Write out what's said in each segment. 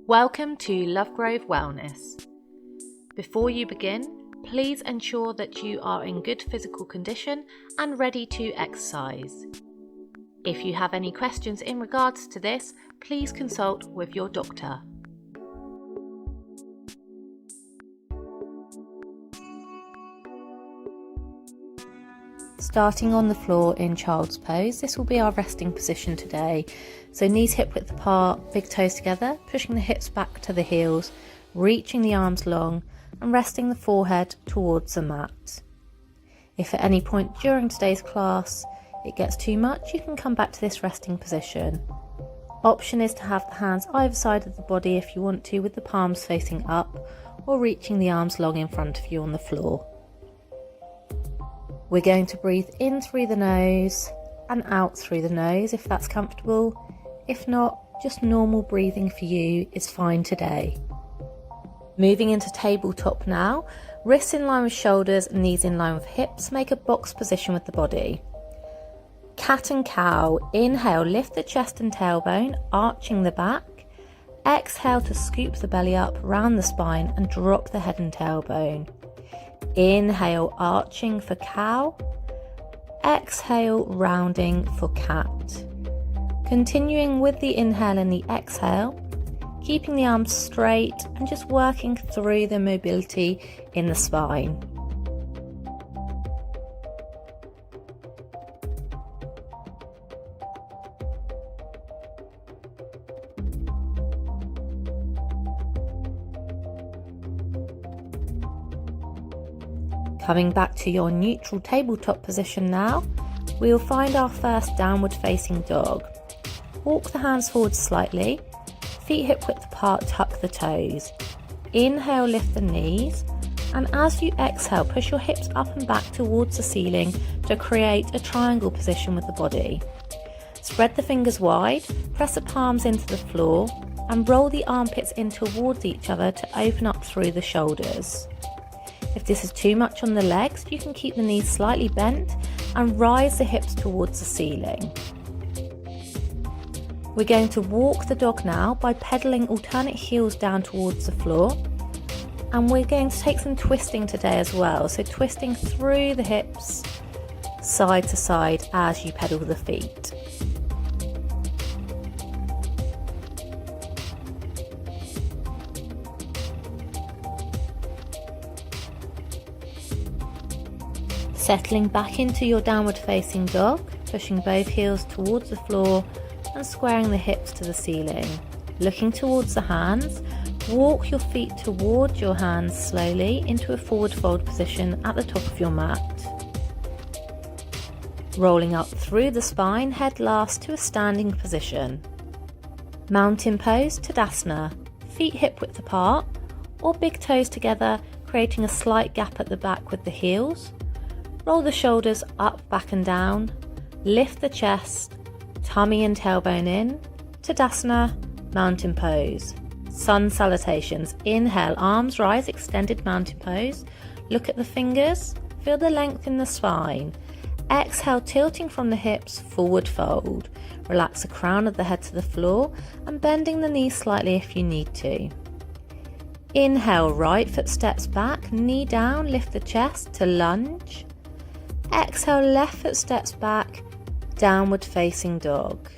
Welcome to Lovegrove Wellness. Before you begin, please ensure that you are in good physical condition and ready to exercise. If you have any questions in regards to this, please consult with your doctor. Starting on the floor in child's pose, this will be our resting position today. So knees hip width apart, big toes together, pushing the hips back to the heels, reaching the arms long and resting the forehead towards the mat. If at any point during today's class it gets too much, you can come back to this resting position. Option is to have the hands either side of the body if you want to, with the palms facing up or reaching the arms long in front of you on the floor. We're going to breathe in through the nose and out through the nose if that's comfortable. If not, just normal breathing for you is fine today. Moving into tabletop now, wrists in line with shoulders and knees in line with hips, make a box position with the body. Cat and cow, inhale, lift the chest and tailbone, arching the back. Exhale to scoop the belly up, round the spine and drop the head and tailbone. Inhale, arching for cow. Exhale, rounding for cat. Continuing with the inhale and the exhale, keeping the arms straight and just working through the mobility in the spine. Coming back to your neutral tabletop position now, we will find our first downward facing dog. Walk the hands forward slightly, feet hip width apart, tuck the toes. Inhale, lift the knees, and as you exhale, push your hips up and back towards the ceiling to create a triangle position with the body. Spread the fingers wide, press the palms into the floor, and roll the armpits in towards each other to open up through the shoulders. If this is too much on the legs, you can keep the knees slightly bent and rise the hips towards the ceiling. We're going to walk the dog now by pedaling alternate heels down towards the floor, and we're going to take some twisting today as well, so twisting through the hips side to side as you pedal the feet. Settling back into your downward facing dog, pushing both heels towards the floor and squaring the hips to the ceiling. Looking towards the hands, walk your feet towards your hands slowly into a forward fold position at the top of your mat. Rolling up through the spine, head last to a standing position. Mountain pose, Tadasana, feet hip width apart or big toes together, creating a slight gap at the back with the heels. Roll the shoulders up, back and down, lift the chest, tummy and tailbone in, Tadasana, mountain pose. Sun salutations, inhale, arms rise, extended mountain pose, look at the fingers, feel the length in the spine. Exhale, tilting from the hips, forward fold. Relax the crown of the head to the floor and bending the knees slightly if you need to. Inhale, right foot steps back, knee down, lift the chest to lunge. Exhale, left foot steps back, downward facing dog.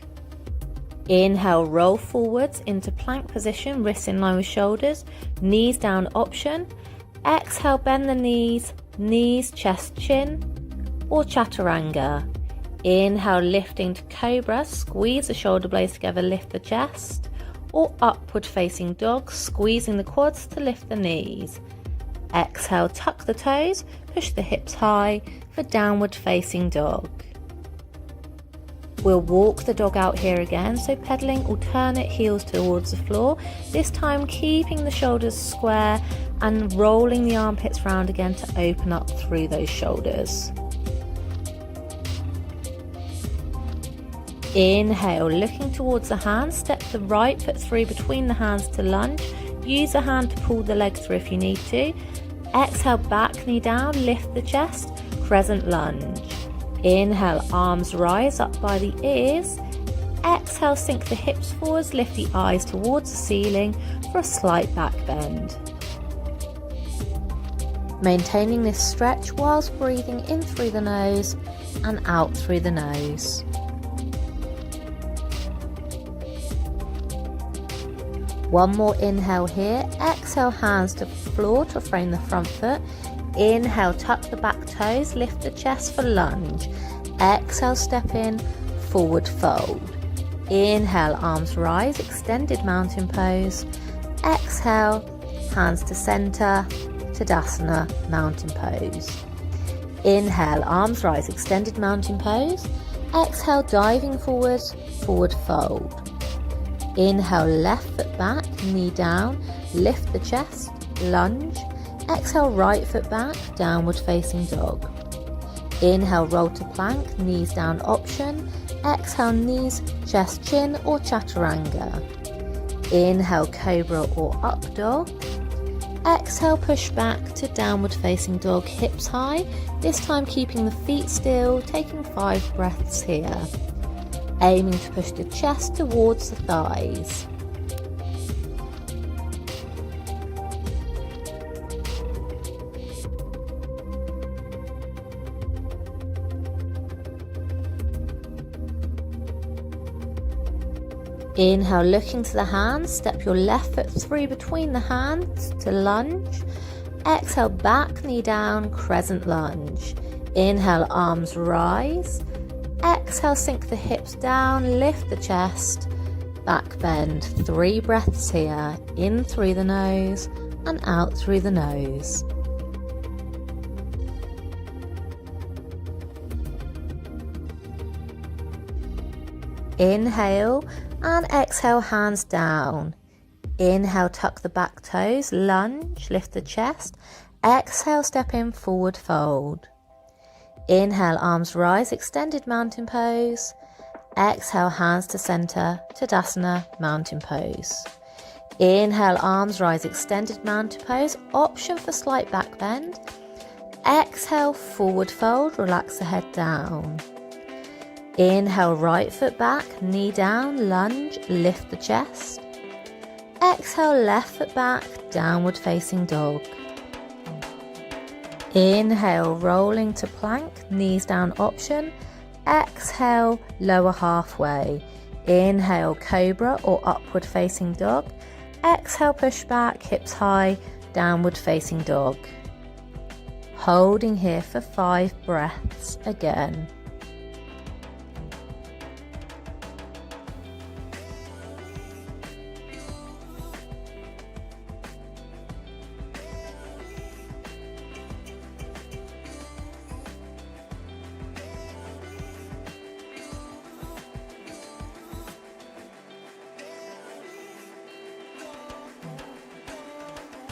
Inhale, roll forwards into plank position, wrists in line with shoulders, knees down option. Exhale, bend the knees, chest, chin, or chaturanga. Inhale, lifting to cobra, squeeze the shoulder blades together, lift the chest, or upward facing dog, squeezing the quads to lift the knees. Exhale, tuck the toes, push the hips high for downward facing dog. We'll walk the dog out here again, so pedaling alternate heels towards the floor, this time keeping the shoulders square and rolling the armpits round again to open up through those shoulders. Inhale, looking towards the hands, step the right foot through between the hands to lunge. Use a hand to pull the leg through if you need to. Exhale, back knee down, lift the chest, crescent lunge. Inhale, arms rise up by the ears. Exhale, sink the hips forwards, lift the eyes towards the ceiling for a slight back bend. Maintaining this stretch whilst breathing in through the nose and out through the nose. One more inhale here. Exhale, hands to floor to frame the front foot. Inhale, tuck the back toes, lift the chest for lunge. Exhale, step in, forward fold. Inhale, arms rise, extended mountain pose. Exhale, hands to center, Tadasana, mountain pose. Inhale, arms rise, extended mountain pose. Exhale, diving forward, forward fold. Inhale, left foot back, knee down, lift the chest, lunge. Exhale, right foot back, downward facing dog. Inhale, roll to plank, knees down option. Exhale, knees, chest, chin or chaturanga. Inhale, cobra or up dog. Exhale, push back to downward facing dog, hips high. This time keeping the feet still, taking 5 breaths here. Aiming to push the chest towards the thighs. Inhale, looking to the hands, step your left foot through between the hands to lunge. Exhale, back knee down, crescent lunge. Inhale, arms rise. Exhale, sink the hips down, lift the chest, back bend. 3 breaths here, in through the nose and out through the nose. Inhale and exhale, hands down. Inhale, tuck the back toes, lunge, lift the chest. Exhale, step in, forward fold. Inhale, arms rise, extended mountain pose. Exhale, hands to center, Tadasana, mountain pose. Inhale, arms rise, extended mountain pose, option for slight back bend. Exhale, forward fold, relax the head down. Inhale, right foot back, knee down, lunge, lift the chest. Exhale, left foot back, downward facing dog. Inhale, rolling to plank, knees down option. Exhale, lower halfway. Inhale, cobra or upward facing dog. Exhale, push back, hips high, downward facing dog. Holding here for 5 breaths again.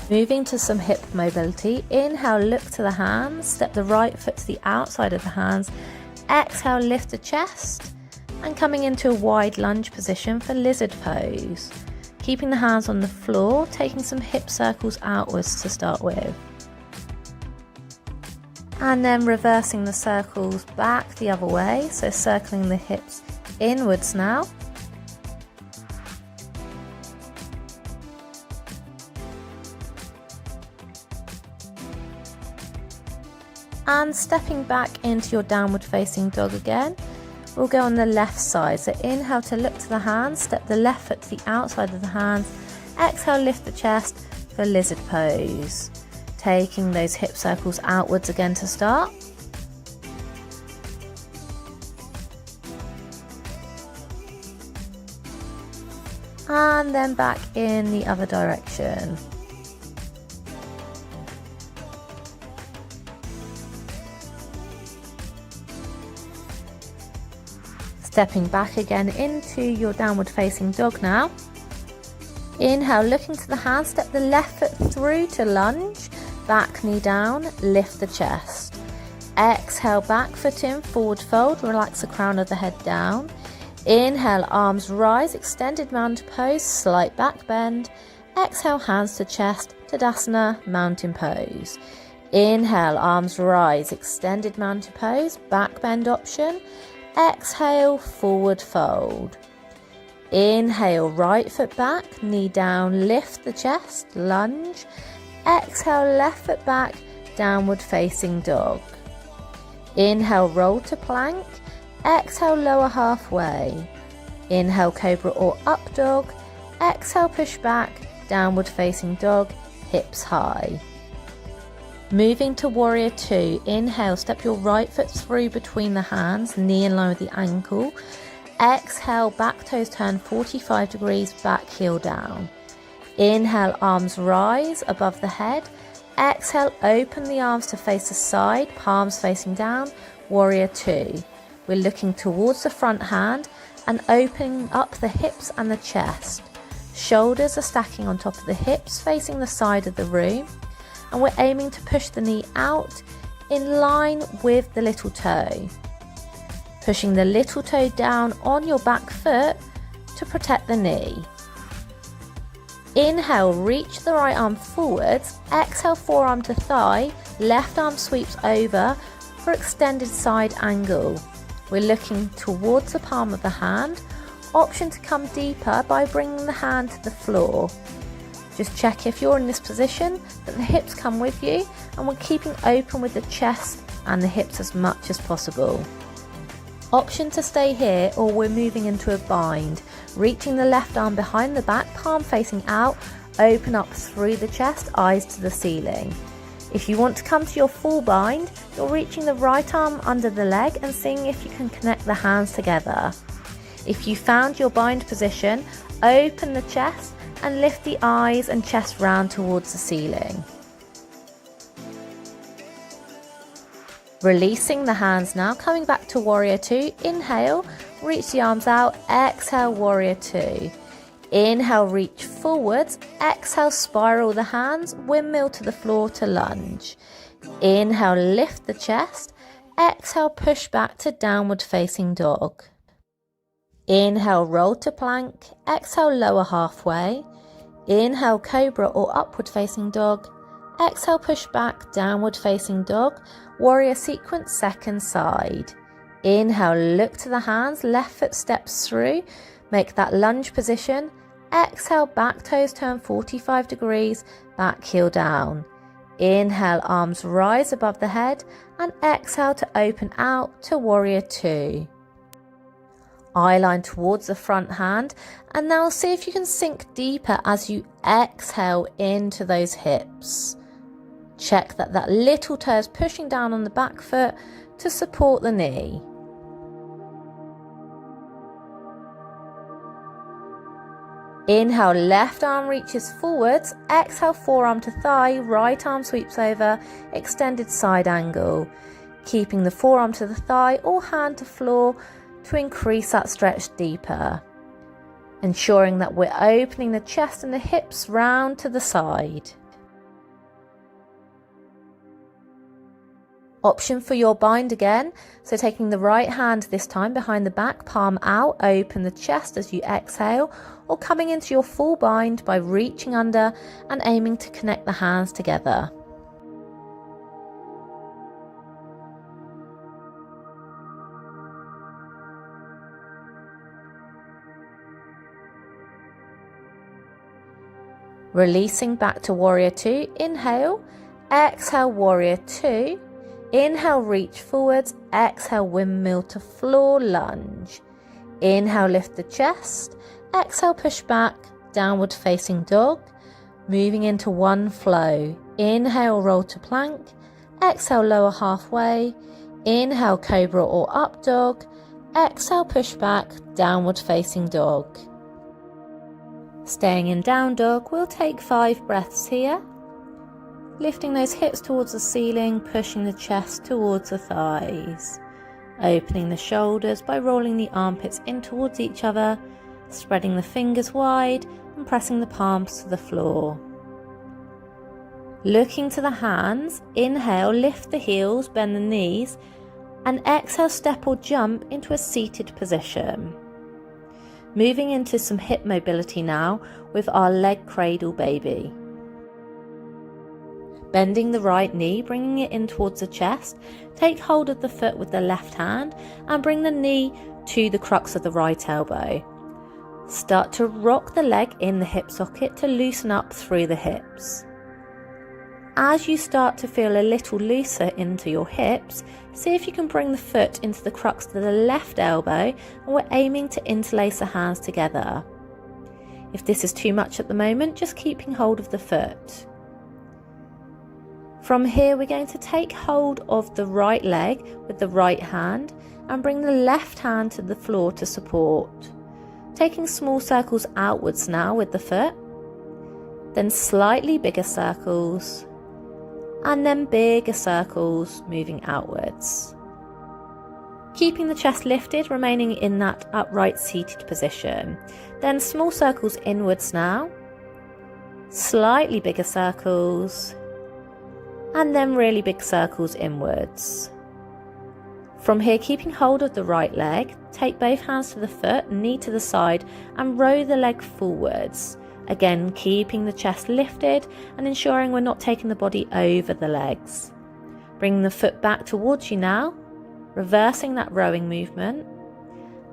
Moving to some hip mobility. Inhale, look to the hands, step the right foot to the outside of the hands. Exhale, lift the chest and coming into a wide lunge position for lizard pose. Keeping the hands on the floor, taking some hip circles outwards to start with. And then reversing the circles back the other way, so circling the hips inwards now. And stepping back into your downward facing dog again. We'll go on the left side. So inhale to look to the hands, step the left foot to the outside of the hands. Exhale, lift the chest for lizard pose. Taking those hip circles outwards again to start. And then back in the other direction. Stepping back again into your downward facing dog now. Inhale, looking to the hands, step the left foot through to lunge, back knee down, lift the chest. Exhale, back foot in, forward fold, relax the crown of the head down. Inhale, arms rise, extended mountain pose, slight back bend. Exhale, hands to chest, Tadasana, mountain pose. Inhale, arms rise, extended mountain pose, back bend option. Exhale, forward fold. Inhale, right foot back, knee down, lift the chest, lunge. Exhale, left foot back, downward facing dog. Inhale, roll to plank. Exhale, lower halfway. Inhale, cobra or up dog. Exhale, push back, downward facing dog, hips high. Moving to warrior two. Inhale, step your right foot through between the hands, knee in line with the ankle. Exhale, back toes turn 45 degrees, back heel down. Inhale, arms rise above the head. Exhale, open the arms to face the side, palms facing down, warrior two. We're looking towards the front hand and opening up the hips and the chest. Shoulders are stacking on top of the hips, facing the side of the room. And we're aiming to push the knee out in line with the little toe. Pushing the little toe down on your back foot to protect the knee. Inhale, reach the right arm forwards. Exhale, forearm to thigh. Left arm sweeps over for extended side angle. We're looking towards the palm of the hand. Option to come deeper by bringing the hand to the floor. Just check if you're in this position that the hips come with you, and we're keeping open with the chest and the hips as much as possible. Option to stay here, or we're moving into a bind. Reaching the left arm behind the back, palm facing out, open up through the chest, eyes to the ceiling. If you want to come to your full bind, you're reaching the right arm under the leg and seeing if you can connect the hands together. If you found your bind position, open the chest and lift the eyes and chest round towards the ceiling. Releasing the hands now, coming back to warrior two. Inhale, reach the arms out. Exhale, warrior two. Inhale, reach forwards. Exhale, spiral the hands, windmill to the floor to lunge. Inhale, lift the chest. Exhale, push back to downward facing dog. Inhale, roll to plank. Exhale, lower halfway. Inhale, cobra or upward facing dog. Exhale, push back, downward facing dog. Warrior sequence, second side. Inhale, look to the hands, left foot steps through. Make that lunge position. Exhale, back toes turn 45 degrees, back heel down. Inhale, arms rise above the head, and exhale to open out to warrior two. Eye line towards the front hand, and now see if you can sink deeper as you exhale into those hips. Check that that little toe is pushing down on the back foot to support the knee. Inhale, left arm reaches forwards. Exhale, forearm to thigh, right arm sweeps over, extended side angle. Keeping the forearm to the thigh or hand to floor to increase that stretch deeper. Ensuring that we're opening the chest and the hips round to the side. Option for your bind again, so taking the right hand this time behind the back, palm out, open the chest as you exhale, or coming into your full bind by reaching under and aiming to connect the hands together. Releasing back to warrior two, inhale, exhale warrior two. Inhale, reach forwards. Exhale, windmill to floor, lunge. Inhale, lift the chest. Exhale, push back, downward facing dog. Moving into one flow. Inhale, roll to plank. Exhale, lower halfway. Inhale, cobra or up dog. Exhale, push back, downward facing dog. Staying in down dog, we'll take 5 breaths here. Lifting those hips towards the ceiling, pushing the chest towards the thighs. Opening the shoulders by rolling the armpits in towards each other, spreading the fingers wide and pressing the palms to the floor. Looking to the hands, inhale, lift the heels, bend the knees, and exhale, step or jump into a seated position. Moving into some hip mobility now with our leg cradle baby. Bending the right knee, bringing it in towards the chest. Take hold of the foot with the left hand and bring the knee to the crux of the right elbow. Start to rock the leg in the hip socket to loosen up through the hips. As you start to feel a little looser into your hips, see if you can bring the foot into the crux of the left elbow, and we're aiming to interlace the hands together. If this is too much at the moment, just keeping hold of the foot. From here, we're going to take hold of the right leg with the right hand and bring the left hand to the floor to support. Taking small circles outwards now with the foot, then slightly bigger circles, and then bigger circles moving outwards. Keeping the chest lifted, remaining in that upright seated position. Then small circles inwards now, slightly bigger circles, and then really big circles inwards. From here, keeping hold of the right leg, take both hands to the foot, knee to the side, and row the leg forwards. Again, keeping the chest lifted and ensuring we're not taking the body over the legs. Bringing the foot back towards you now, reversing that rowing movement,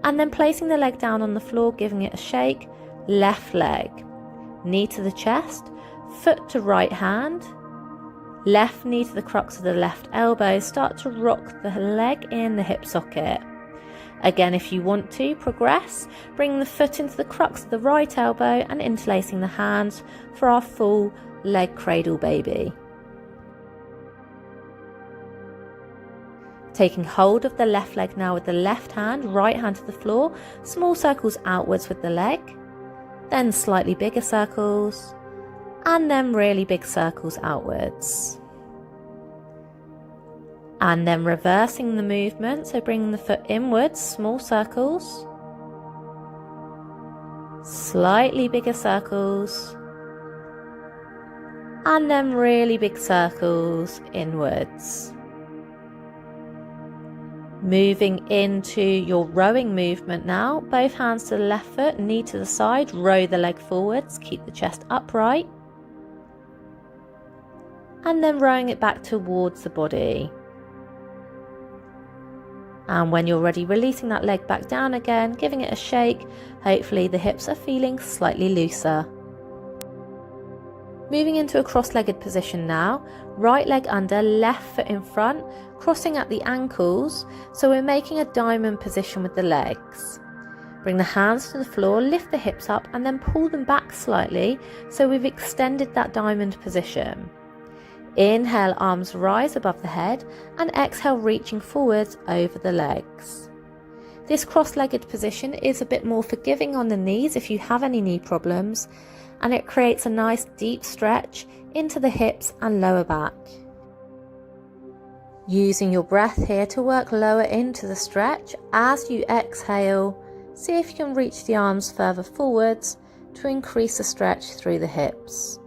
and then placing the leg down on the floor, giving it a shake. Left leg, knee to the chest, foot to right hand, left knee to the crux of the left elbow. Start to rock the leg in the hip socket. Again, if you want to progress, bring the foot into the crux of the right elbow and interlacing the hands for our full leg cradle baby. Taking hold of the left leg now with the left hand, right hand to the floor, small circles outwards with the leg, then slightly bigger circles, and then really big circles outwards. And then reversing the movement, so bringing the foot inwards, small circles, slightly bigger circles, and then really big circles inwards. Moving into your rowing movement now, both hands to the left foot, knee to the side, row the leg forwards, keep the chest upright, and then rowing it back towards the body. And when you're ready, releasing that leg back down again, giving it a shake. Hopefully the hips are feeling slightly looser. Moving into a cross-legged position now, right leg under, left foot in front, crossing at the ankles, so we're making a diamond position with the legs. Bring the hands to the floor, lift the hips up and then pull them back slightly, so we've extended that diamond position. Inhale, arms rise above the head, and exhale, reaching forwards over the legs. This cross-legged position is a bit more forgiving on the knees if you have any knee problems, and it creates a nice deep stretch into the hips and lower back. Using your breath here to work lower into the stretch. As you exhale, see if you can reach the arms further forwards to increase the stretch through the hips.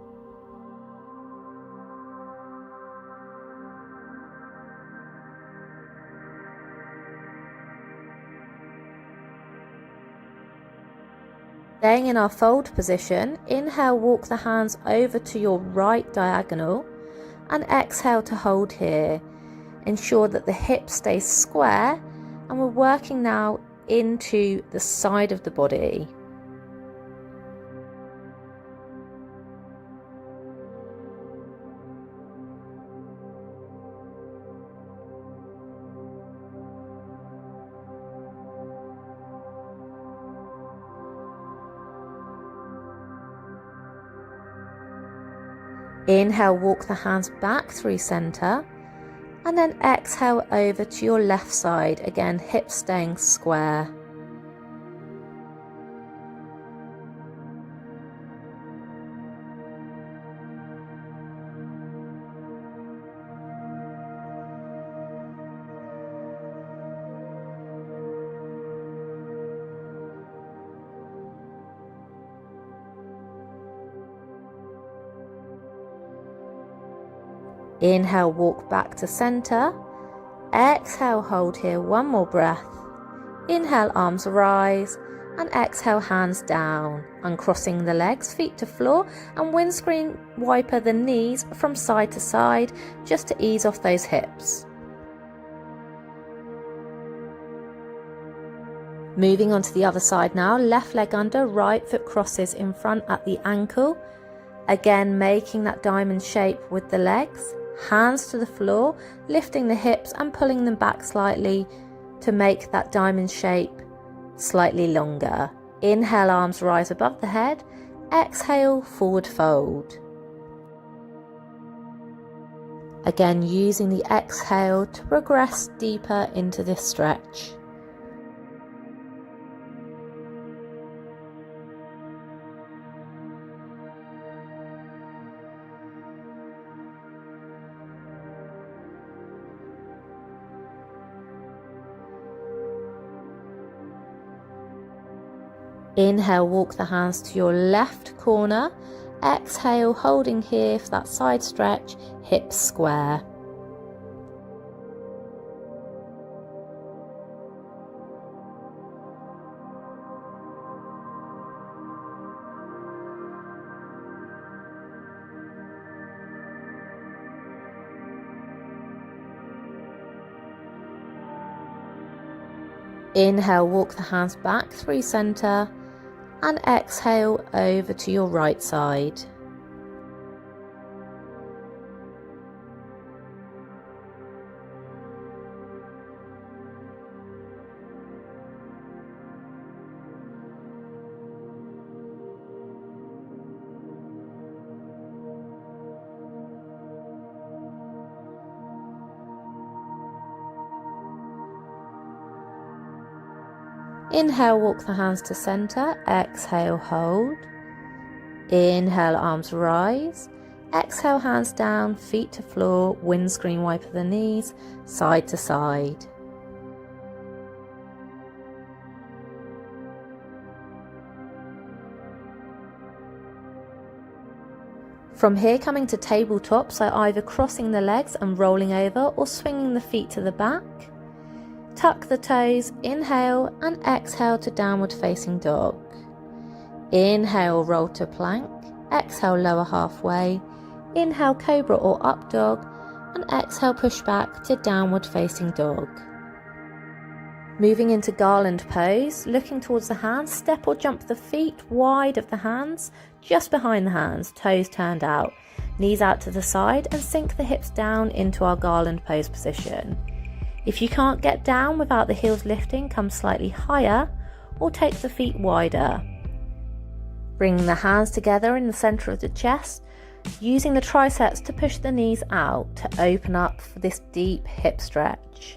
Staying in our fold position, inhale, walk the hands over to your right diagonal, and exhale to hold here. Ensure that the hip stays square, and we're working now into the side of the body. Inhale, walk the hands back through center, and then exhale over to your left side, again hips staying square. Inhale, walk back to center. Exhale, hold here, one more breath. Inhale, arms rise, and exhale, hands down. Uncrossing the legs, feet to floor, and windscreen wiper the knees from side to side just to ease off those hips. Moving on to the other side now, left leg under, right foot crosses in front at the ankle. Again, making that diamond shape with the legs, hands to the floor, lifting the hips and pulling them back slightly to make that diamond shape slightly longer. Inhale, arms rise above the head. Exhale, forward fold. Again, using the exhale to progress deeper into this stretch. Inhale, walk the hands to your left corner. Exhale, holding here for that side stretch, hips square. Inhale, walk the hands back through center. And exhale over to your right side. Inhale, walk the hands to center. Exhale, hold. Inhale, arms rise. Exhale, hands down, feet to floor, windscreen wiper the knees, side to side. From here, coming to tabletop, so either crossing the legs and rolling over or swinging the feet to the back. Tuck the toes, inhale and exhale to downward facing dog. Inhale, roll to plank. Exhale, lower halfway. Inhale, cobra or up dog. And exhale, push back to downward facing dog. Moving into garland pose, looking towards the hands, step or jump the feet wide of the hands, just behind the hands, toes turned out. Knees out to the side and sink the hips down into our garland pose position. If you can't get down without the heels lifting, come slightly higher or take the feet wider. Bring the hands together in the center of the chest, using the triceps to push the knees out to open up for this deep hip stretch.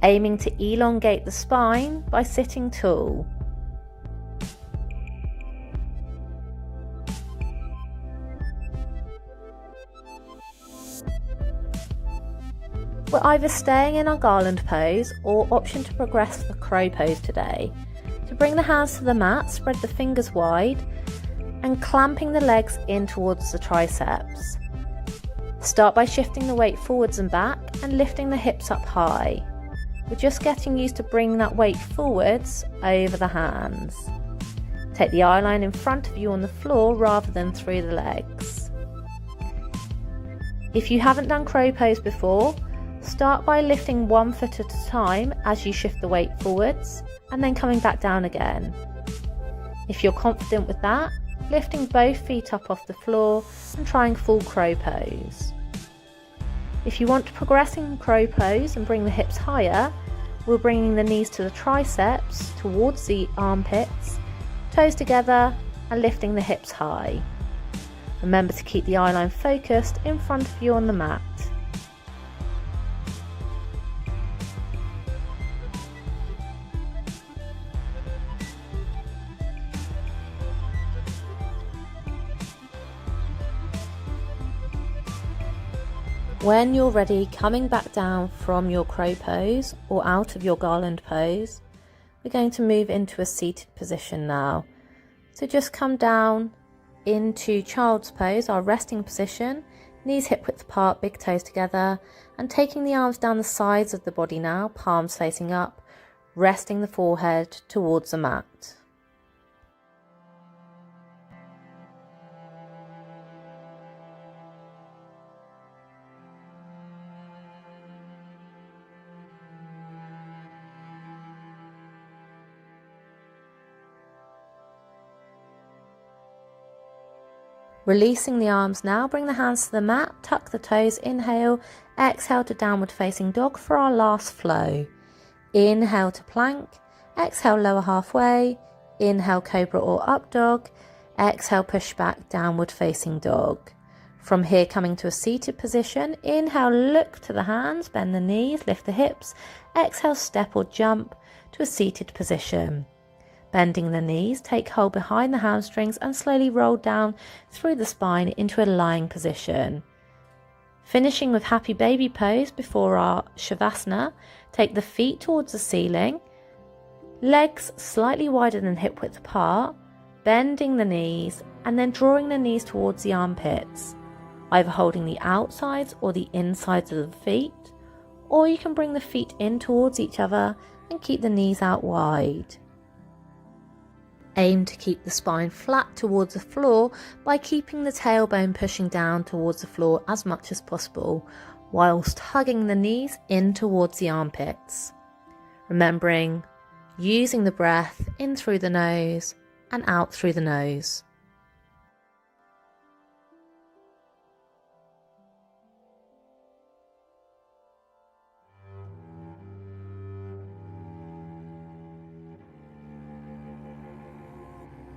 Aiming to elongate the spine by sitting tall. We're either staying in our garland pose or option to progress the crow pose today. To bring the hands to the mat, spread the fingers wide and clamping the legs in towards the triceps. Start by shifting the weight forwards and back and lifting the hips up high. We're just getting used to bringing that weight forwards over the hands. Take the eye line in front of you on the floor rather than through the legs. If you haven't done crow pose before, start by lifting one foot at a time as you shift the weight forwards and then coming back down again. If you're confident with that, lifting both feet up off the floor and trying full crow pose. If you want to progress in crow pose and bring the hips higher, we're bringing the knees to the triceps towards the armpits, toes together and lifting the hips high. Remember to keep the eye line focused in front of you on the mat. When you're ready, coming back down from your crow pose or out of your garland pose, we're going to move into a seated position now. So just come down into child's pose, our resting position, knees hip width apart, big toes together, and taking the arms down the sides of the body now, palms facing up, resting the forehead towards the mat. Releasing the arms now, bring the hands to the mat, tuck the toes, inhale, exhale to downward facing dog for our last flow. Inhale to plank, exhale lower halfway, inhale cobra or up dog, exhale push back downward facing dog. From here coming to a seated position, inhale look to the hands, bend the knees, lift the hips, exhale step or jump to a seated position. Bending the knees, take hold behind the hamstrings and slowly roll down through the spine into a lying position. Finishing with happy baby pose before our Shavasana, take the feet towards the ceiling, legs slightly wider than hip width apart, bending the knees and then drawing the knees towards the armpits, either holding the outsides or the insides of the feet, or you can bring the feet in towards each other and keep the knees out wide. Aim to keep the spine flat towards the floor by keeping the tailbone pushing down towards the floor as much as possible, whilst hugging the knees in towards the armpits. Remembering using the breath in through the nose and out through the nose.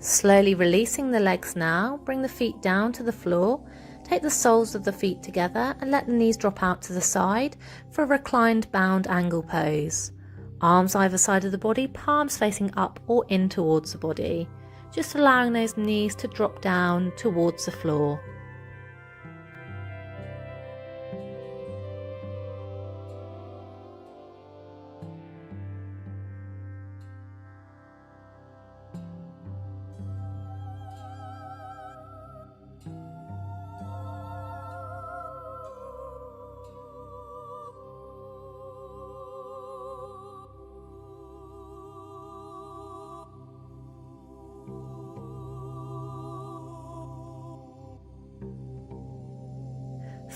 Slowly releasing the legs now, bring the feet down to the floor, take the soles of the feet together and let the knees drop out to the side for a reclined bound angle pose. Arms either side of the body, palms facing up or in towards the body, just allowing those knees to drop down towards the floor.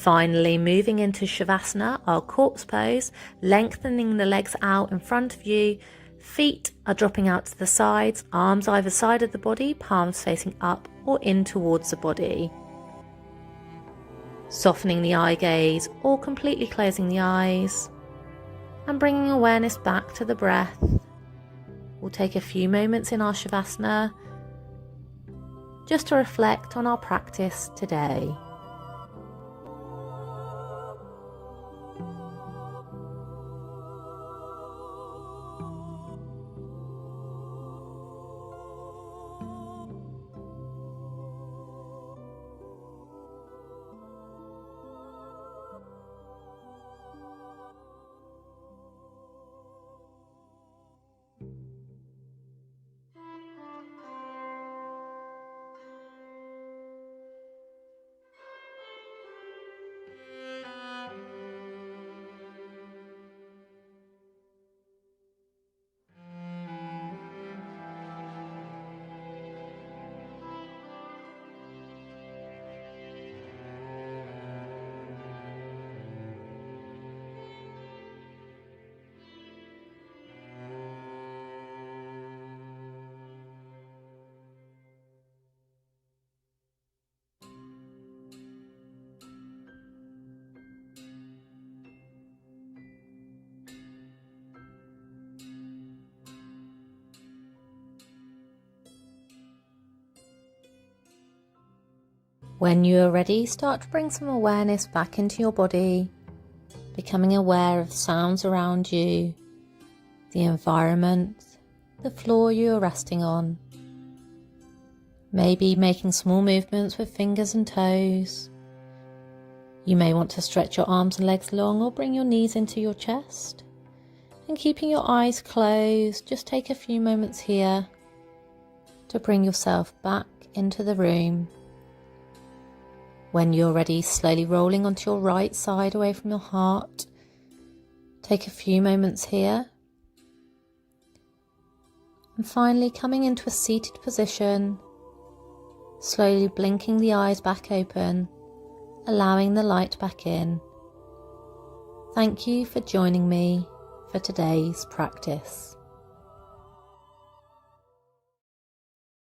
Finally, moving into Shavasana, our corpse pose, lengthening the legs out in front of you, feet are dropping out to the sides, arms either side of the body, palms facing up or in towards the body. Softening the eye gaze or completely closing the eyes and bringing awareness back to the breath. We'll take a few moments in our Shavasana just to reflect on our practice today. When you are ready, start to bring some awareness back into your body, becoming aware of sounds around you, the environment, the floor you are resting on. Maybe making small movements with fingers and toes. You may want to stretch your arms and legs long or bring your knees into your chest. And keeping your eyes closed, just take a few moments here to bring yourself back into the room. When you're ready, slowly rolling onto your right side away from your heart. Take a few moments here. And finally coming into a seated position, slowly blinking the eyes back open, allowing the light back in. Thank you for joining me for today's practice.